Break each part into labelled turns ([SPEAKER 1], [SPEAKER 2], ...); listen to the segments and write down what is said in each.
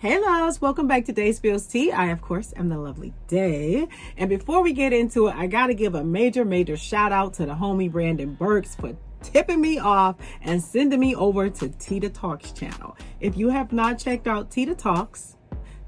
[SPEAKER 1] Hey loves, welcome back to Day Spills Tea. I, of course, am the lovely Day. And before we get into it, I got to give a major shout out to the homie Brandon Burks for tipping me off and sending me over to Tita Talks channel. If you have not checked out Tita Talks,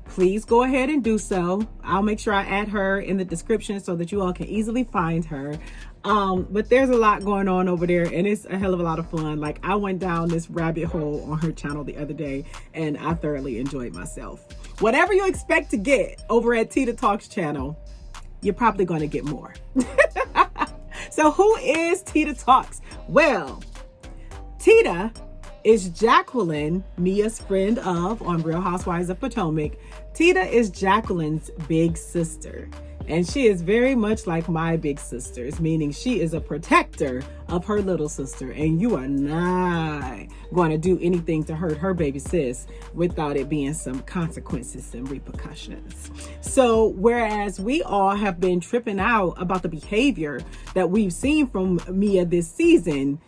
[SPEAKER 1] please go ahead and do so. I'll make sure I add her in the description so that you all can easily find her. But there's a lot going on over there and it's a hell of a lot of fun. Like, I went down this rabbit hole on her channel the other day and I thoroughly enjoyed myself. Whatever you expect to get over at Tita Talks channel, you're probably going to get more. So who is Tita Talks? Well, Tita is Jacqueline, Mia's friend of on Real Housewives of Potomac. Tita is Jacqueline's big sister. And she is very much like my big sisters, meaning she is a protector of her little sister. And you are not going to do anything to hurt her baby sis without it being some consequences and repercussions. So whereas we all have been tripping out about the behavior that we've seen from Mia this season,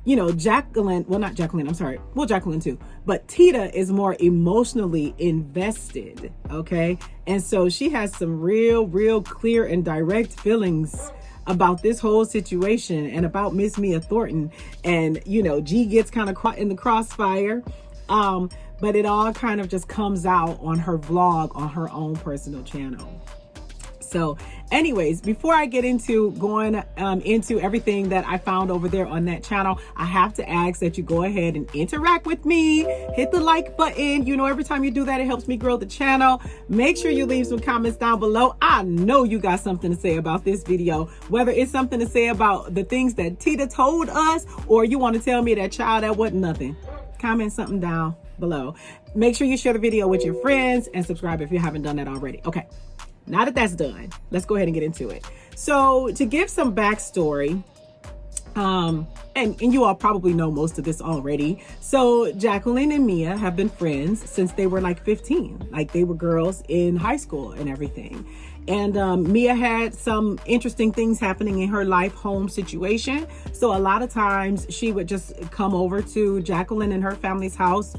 [SPEAKER 1] you know, Jacqueline too, but Tita is more emotionally invested, okay? And so she has some real clear and direct feelings about this whole situation and about Miss Mia Thornton. And, you know, G gets kind of caught in the crossfire, but it all kind of just comes out on her vlog on her own personal channel. So anyways, before I get into going into everything that I found over there on that channel, I have to ask that you go ahead and interact with me. Hit the like button. You know, every time you do that, it helps me grow the channel. Make sure you leave some comments down below. I know you got something to say about this video, whether it's something to say about the things that Tita told us, or you want to tell me that, child, that wasn't nothing. Comment something down below. Make sure you share the video with your friends and subscribe if you haven't done that already. Okay. Now that that's done, let's go ahead and get into it. So to give some backstory, and you all probably know most of this already. So Jacqueline and Mia have been friends since they were like 15, like they were girls in high school and everything. And Mia had some interesting things happening in her life home situation. So a lot of times she would just come over to Jacqueline and her family's house.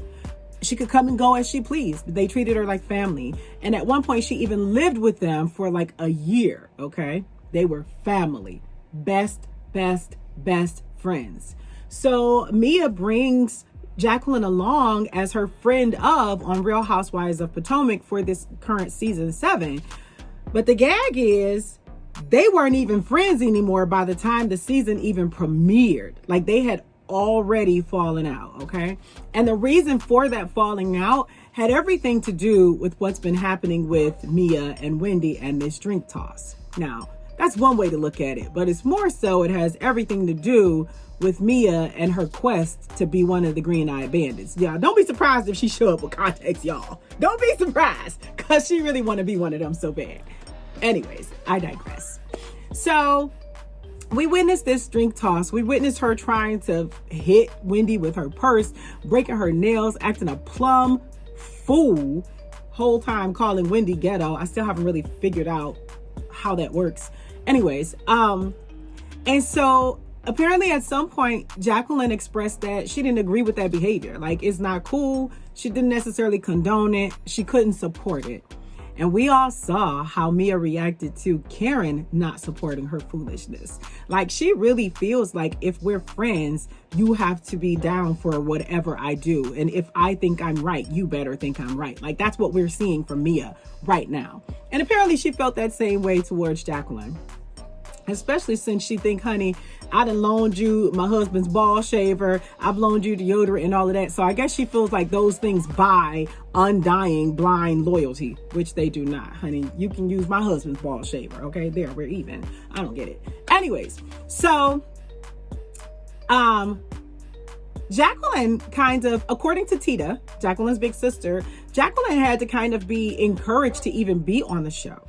[SPEAKER 1] She could come and go as she pleased. They treated her like family. And at one point, she even lived with them for like a year, okay? They were family. Best friends. So Mia brings Jacqueline along as her friend of on Real Housewives of Potomac for this current season 7. But the gag is they weren't even friends anymore by the time the season even premiered. Like, they had already fallen out, okay? And the reason for that falling out had everything to do with what's been happening with Mia and Wendy and this drink toss. Now, that's one way to look at it, but it's more so it has everything to do with Mia and her quest to be one of the green-eyed bandits. Yeah, don't be surprised if she show up with context, y'all. Don't be surprised, because she really want to be one of them so bad. Anyways, I digress. So we witnessed this drink toss. We witnessed her trying to hit Wendy with her purse, breaking her nails, acting a plumb fool, whole time calling Wendy ghetto. I still haven't really figured out how that works. Anyways, and so apparently at some point, Jacqueline expressed that she didn't agree with that behavior. Like, it's not cool. She didn't necessarily condone it. She couldn't support it. And we all saw how Mia reacted to Karen not supporting her foolishness. Like, she really feels like if we're friends, you have to be down for whatever I do. And if I think I'm right, you better think I'm right. Like, that's what we're seeing from Mia right now. And apparently she felt that same way towards Jacqueline. Especially since she think, honey, I done loaned you my husband's ball shaver. I've loaned you deodorant and all of that. So I guess she feels like those things buy undying blind loyalty, which they do not. Honey, you can use my husband's ball shaver. Okay, there, we're even. I don't get it. Anyways, so Jacqueline kind of, according to Tita, Jacqueline's big sister, Jacqueline had to kind of be encouraged to even be on the show.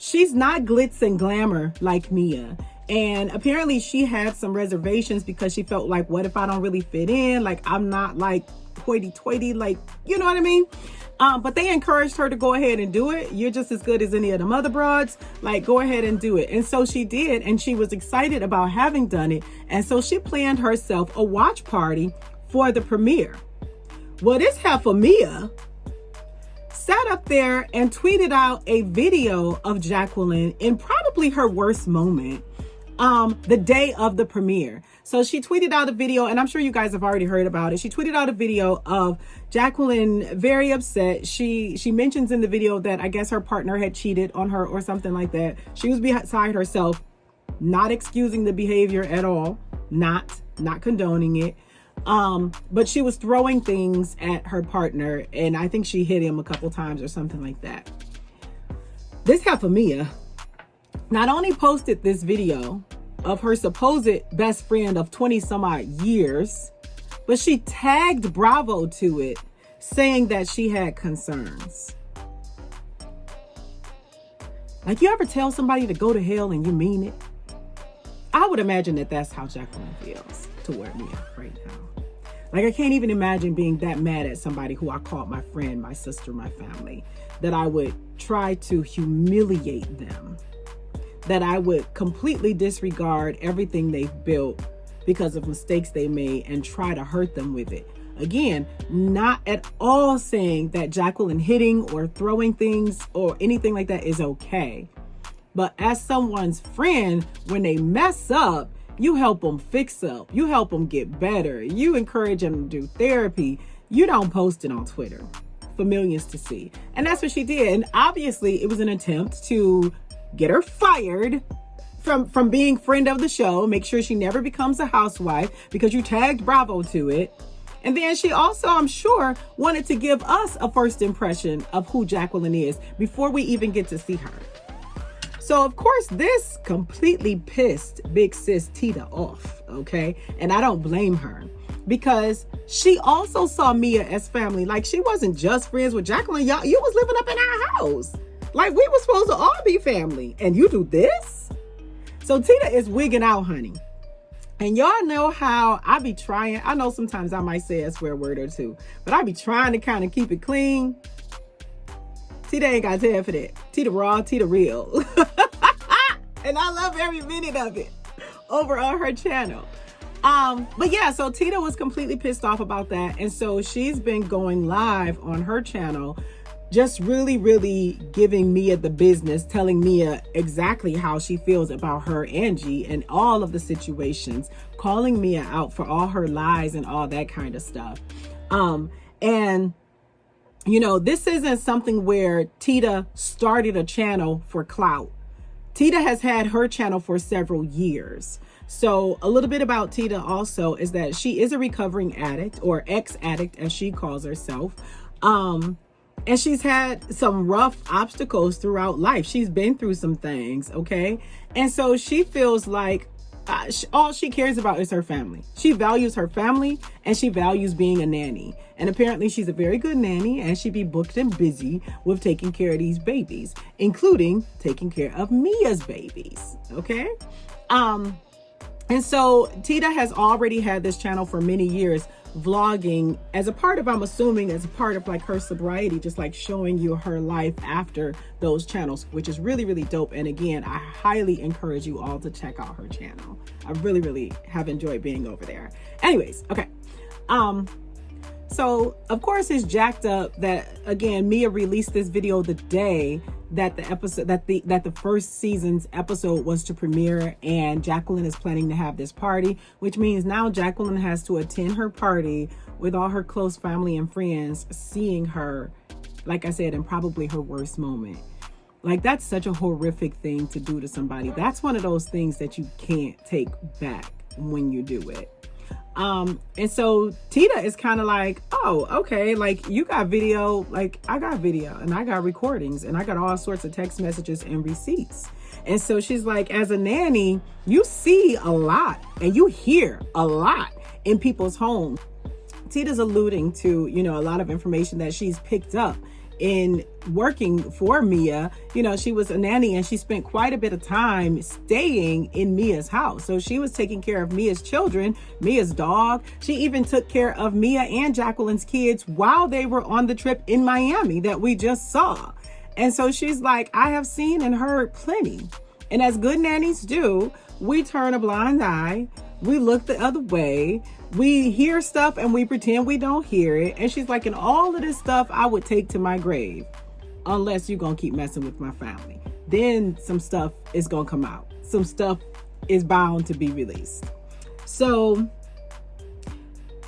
[SPEAKER 1] She's not glitz and glamour like Mia. And apparently she had some reservations because she felt like, what if I don't really fit in? Like, I'm not like hoity-toity, like, you know what I mean? But they encouraged her to go ahead and do it. You're just as good as any of them other broads. Like, go ahead and do it. And so she did. And she was excited about having done it. And so she planned herself a watch party for the premiere. Well, this heifer Mia sat up there and tweeted out a video of Jacqueline in probably her worst moment, the day of the premiere. So she tweeted out a video, and I'm sure you guys have already heard about it. She tweeted out a video of Jacqueline very upset. She mentions in the video that I guess her partner had cheated on her or something like that. She was beside herself, not excusing the behavior at all, not condoning it. But she was throwing things at her partner, and I think she hit him a couple times or something like that. This heifer Mia not only posted this video of her supposed best friend of 20 some odd years, but she tagged Bravo to it, saying that she had concerns. Like, you ever tell somebody to go to hell and you mean it? I would imagine that that's how Jacqueline feels toward Mia right now. Like, I can't even imagine being that mad at somebody who I called my friend, my sister, my family, that I would try to humiliate them, that I would completely disregard everything they've built because of mistakes they made and try to hurt them with it. Again, not at all saying that Jacqueline hitting or throwing things or anything like that is okay. But as someone's friend, when they mess up, you help them fix up. You help them get better. You encourage them to do therapy. You don't post it on Twitter for millions to see. And that's what she did. And obviously it was an attempt to get her fired from being friend of the show. Make sure she never becomes a housewife because you tagged Bravo to it. And then she also, I'm sure, wanted to give us a first impression of who Jacqueline is before we even get to see her. So, of course, this completely pissed big sis Tita off, okay? And I don't blame her because she also saw Mia as family. Like, she wasn't just friends with Jacqueline. Y'all, you was living up in our house. Like, we were supposed to all be family. And you do this? So Tita is wigging out, honey. And y'all know how I be trying. I know sometimes I might say a swear word or two, but I be trying to kind of keep it clean. Tita ain't got time for that. Tita raw, Tita real. And I love every minute of it over on her channel. But yeah, so Tita was completely pissed off about that. And so she's been going live on her channel, just really giving Mia the business, telling Mia exactly how she feels about her, Angie, and all of the situations, calling Mia out for all her lies and all that kind of stuff. And you know, this isn't something where Tita started a channel for clout. Tita has had her channel for several years. So a little bit about Tita also is that she is a recovering addict, or ex-addict as she calls herself. And she's had some rough obstacles throughout life. She's been through some things, okay? And so she feels like all she cares about is her family. She values her family and she values being a nanny. And apparently she's a very good nanny, and she be booked and busy with taking care of these babies, including taking care of Mia's babies, okay? And so Tita has already had this channel for many years, vlogging as a part of, I'm assuming, as a part of like her sobriety, just like showing you her life after those channels, which is really dope. And again, I highly encourage you all to check out her channel. I really have enjoyed being over there. Anyways, okay. So of course it's jacked up that, again, Mia released this video the day that the episode, that the first season's episode was to premiere, and Jacqueline is planning to have this party, which means now Jacqueline has to attend her party with all her close family and friends, seeing her, like I said, in probably her worst moment. Like, that's such a horrific thing to do to somebody. That's one of those things that you can't take back when you do it. And so Tita is kind of like, oh, okay, like, you got video, like I got video, and I got recordings, and I got all sorts of text messages and receipts. And so she's like, as a nanny, you see a lot and you hear a lot in people's homes. Tita's alluding to, you know, a lot of information that she's picked up in working for Mia. You know, she was a nanny and she spent quite a bit of time staying in Mia's house. So she was taking care of Mia's children, Mia's dog. She even took care of Mia and Jacqueline's kids while they were on the trip in Miami that we just saw. And so she's like, I have seen and heard plenty. And as good nannies do, we turn a blind eye We look the other way. We hear stuff and we pretend we don't hear it. And she's like, and all of this stuff I would take to my grave unless you're going to keep messing with my family. Then some stuff is going to come out. Some stuff is bound to be released. So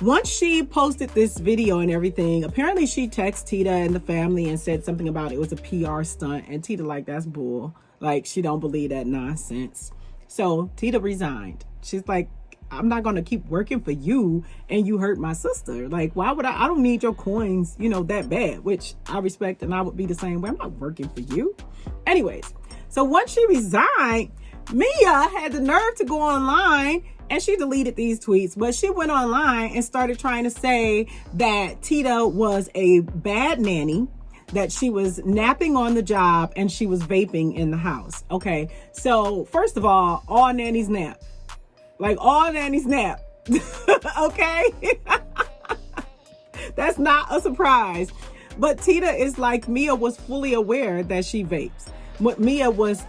[SPEAKER 1] once she posted this video and everything, apparently she texted Tita and the family and said something about it was a PR stunt. And Tita like, that's bull. Like, she don't believe that nonsense. So Tita resigned. She's like, I'm not going to keep working for you and you hurt my sister. Like, why would I don't need your coins, that bad, which I respect, and I would be the same way. I'm not working for you. Anyways, so once she resigned, Mia had the nerve to go online, and she deleted these tweets, but she went online and started trying to say that Tita was a bad nanny, that she was napping on the job, and she was vaping in the house. Okay, so first of all nannies nap. Like, all nannies nap. Okay? That's not a surprise. But Tita is like, Mia was fully aware that she vapes. Mia was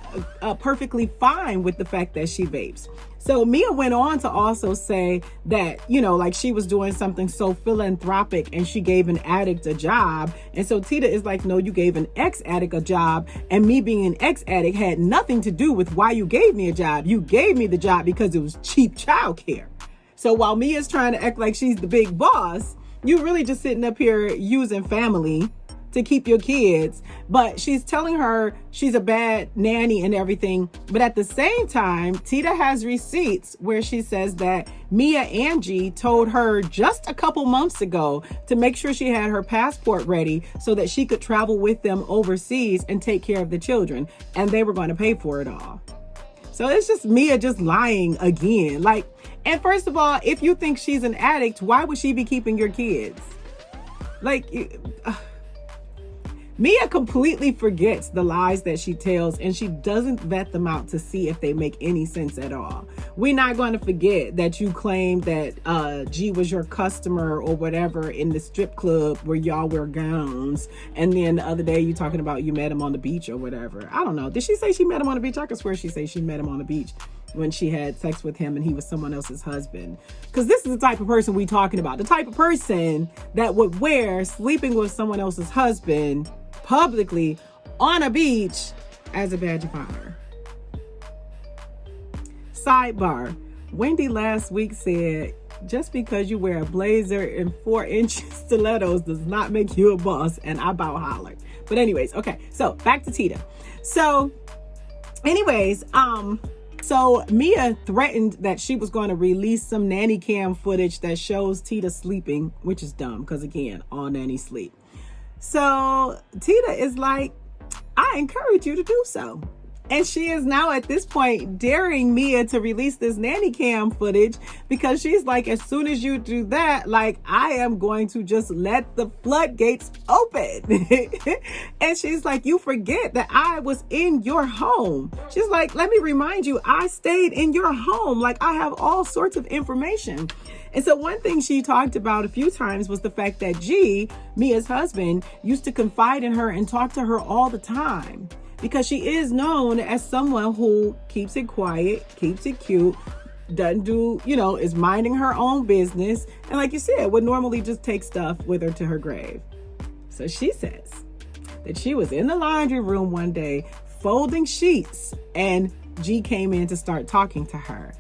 [SPEAKER 1] perfectly fine with the fact that she vapes. So Mia went on to also say that, like she was doing something so philanthropic and she gave an addict a job. And so Tita is like, no, you gave an ex-addict a job, and me being an ex-addict had nothing to do with why you gave me a job. You gave me the job because it was cheap childcare. So while Mia's trying to act like she's the big boss, you really just sitting up here using family to keep your kids. But she's telling her she's a bad nanny and everything. But at the same time, Tita has receipts where she says that Mia Angie told her just a couple months ago to make sure she had her passport ready so that she could travel with them overseas and take care of the children. And they were going to pay for it all. So it's just Mia just lying again. Like, and first of all, if you think she's an addict, why would she be keeping your kids? Like, Mia completely forgets the lies that she tells, and she doesn't vet them out to see if they make any sense at all. We're not going to forget that you claimed that G was your customer or whatever in the strip club where y'all wear gowns. And then the other day you talking about you met him on the beach or whatever. I don't know. Did she say she met him on the beach? I could swear she said she met him on the beach when she had sex with him and he was someone else's husband. Because this is the type of person we talking about. The type of person that would wear sleeping with someone else's husband publicly on a beach as a badge of honor. Sidebar. Wendy last week said, just because you wear a blazer and 4-inch stilettos does not make you a boss. And I about hollered. But anyways, okay. So back to Tita. So anyways, so Mia threatened that she was going to release some nanny cam footage that shows Tita sleeping, which is dumb because, again, all nannies sleep. So Tita is like, I encourage you to do so. And she is now at this point daring Mia to release this nanny cam footage because she's like, as soon as you do that, like, I am going to just let the floodgates open. And she's like, you forget that I was in your home. She's like, let me remind you, I stayed in your home. Like, I have all sorts of information. And so one thing she talked about a few times was the fact that G, Mia's husband, used to confide in her and talk to her all the time. Because she is known as someone who keeps it quiet, keeps it cute, doesn't do, is minding her own business. And like you said, would normally just take stuff with her to her grave. So she says that she was in the laundry room one day folding sheets and G came in to start talking to her.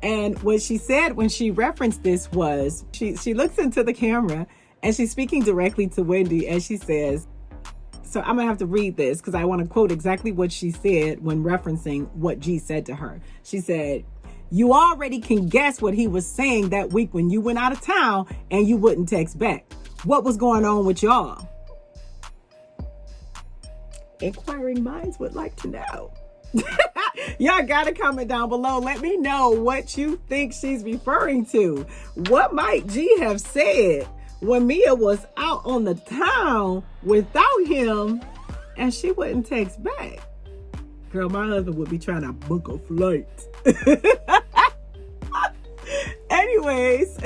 [SPEAKER 1] And what she said when she referenced this was, she looks into the camera and she's speaking directly to Wendy and she says, so I'm going to have to read this because I want to quote exactly what she said when referencing what G said to her. She said, you already can guess what he was saying that week when you went out of town and you wouldn't text back. What was going on with y'all? Inquiring minds would like to know. Y'all got to comment down below. Let me know what you think she's referring to. What might G have said when Mia was out on the town without him and she wouldn't text back? Girl, my husband would be trying to book a flight. Anyways,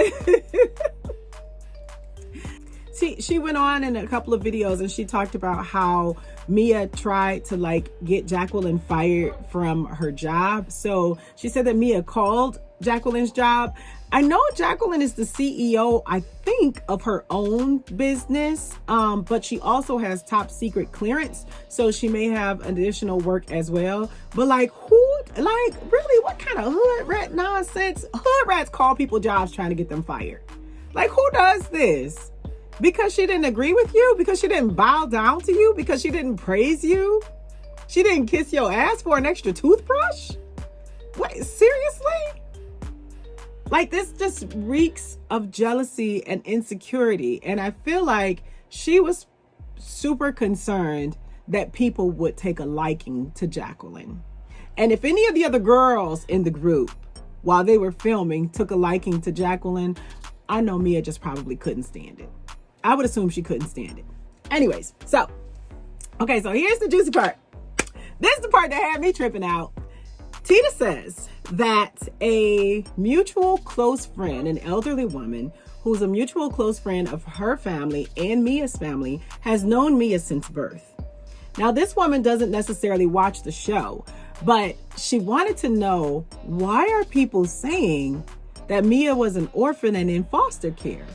[SPEAKER 1] she went on in a couple of videos and she talked about how Mia tried to get Jacqueline fired from her job. So she said that Mia called Jacqueline's job. I know Jacqueline is the CEO, I think, of her own business, but she also has top secret clearance, so she may have additional work as well. But like, really, what kind of hood rat nonsense? Hood rats call people jobs trying to get them fired. Like, who does this? Because she didn't agree with you? Because she didn't bow down to you? Because she didn't praise you? She didn't kiss your ass for an extra toothbrush? What, seriously? Like, this just reeks of jealousy and insecurity. And I feel like she was super concerned that people would take a liking to Jacqueline. And if any of the other girls in the group, while they were filming, took a liking to Jacqueline, I know Mia just probably couldn't stand it. I would assume she couldn't stand it. Anyways, so here's the juicy part. This is the part that had me tripping out. Tita says that a mutual close friend, an elderly woman who's a mutual close friend of her family and Mia's family, has known Mia since birth. Now, this woman doesn't necessarily watch the show, but she wanted to know, why are people saying that Mia was an orphan and in foster care?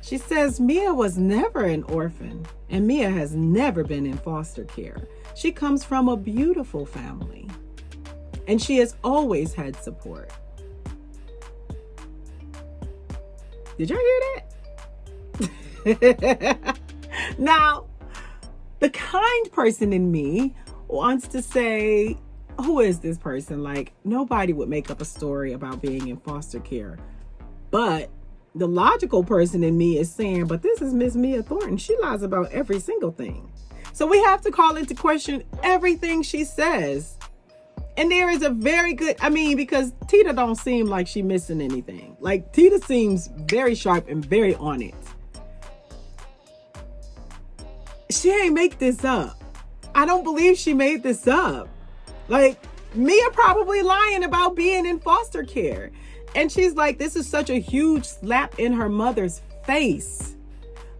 [SPEAKER 1] She says Mia was never an orphan, and Mia has never been in foster care. She comes from a beautiful family, and she has always had support. Did y'all hear that? Now, the kind person in me wants to say, who is this person? Like, nobody would make up a story about being in foster care. But the logical person in me is saying, but this is Miss Mia Thornton. She lies about every single thing. So we have to call into question everything she says. And there is a very good, because Tita don't seem like she missing anything. Like, Tita seems very sharp and very on it. She ain't make this up. I don't believe she made this up. Like, Mia probably lying about being in foster care. And she's like, this is such a huge slap in her mother's face.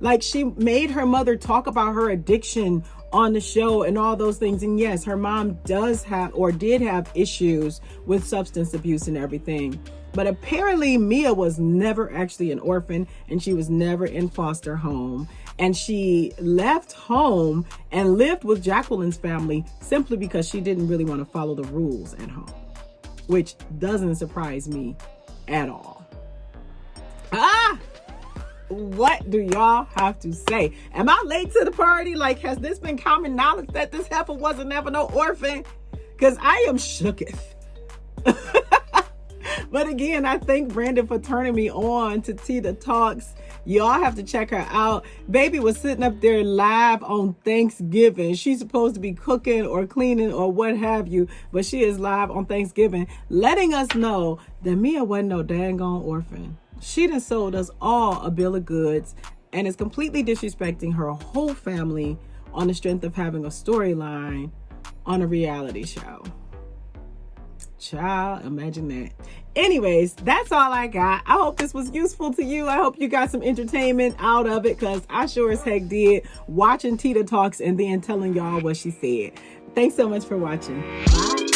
[SPEAKER 1] Like, she made her mother talk about her addiction on the show and all those things. And yes, her mom does have, or did have, issues with substance abuse and everything. But apparently Mia was never actually an orphan, and she was never in foster home. And she left home and lived with Jacqueline's family simply because she didn't really want to follow the rules at home, which doesn't surprise me at all. What do y'all have to say? Am I late to the party? Like, has this been common knowledge that this heifer wasn't never no orphan? Because I am shooketh. But again, I thank Brandon for turning me on to Tita Talks. Y'all have to check her out. Baby was sitting up there live on Thanksgiving. She's supposed to be cooking or cleaning or what have you, but she is live on Thanksgiving, letting us know that Mia wasn't no dang on orphan. She done sold us all a bill of goods and is completely disrespecting her whole family on the strength of having a storyline on a reality show. Child, imagine that. Anyways, that's all I got. I hope this was useful to you. I hope you got some entertainment out of it, because I sure as heck did, watching Tita Talks and then telling y'all what she said. Thanks so much for watching. Bye.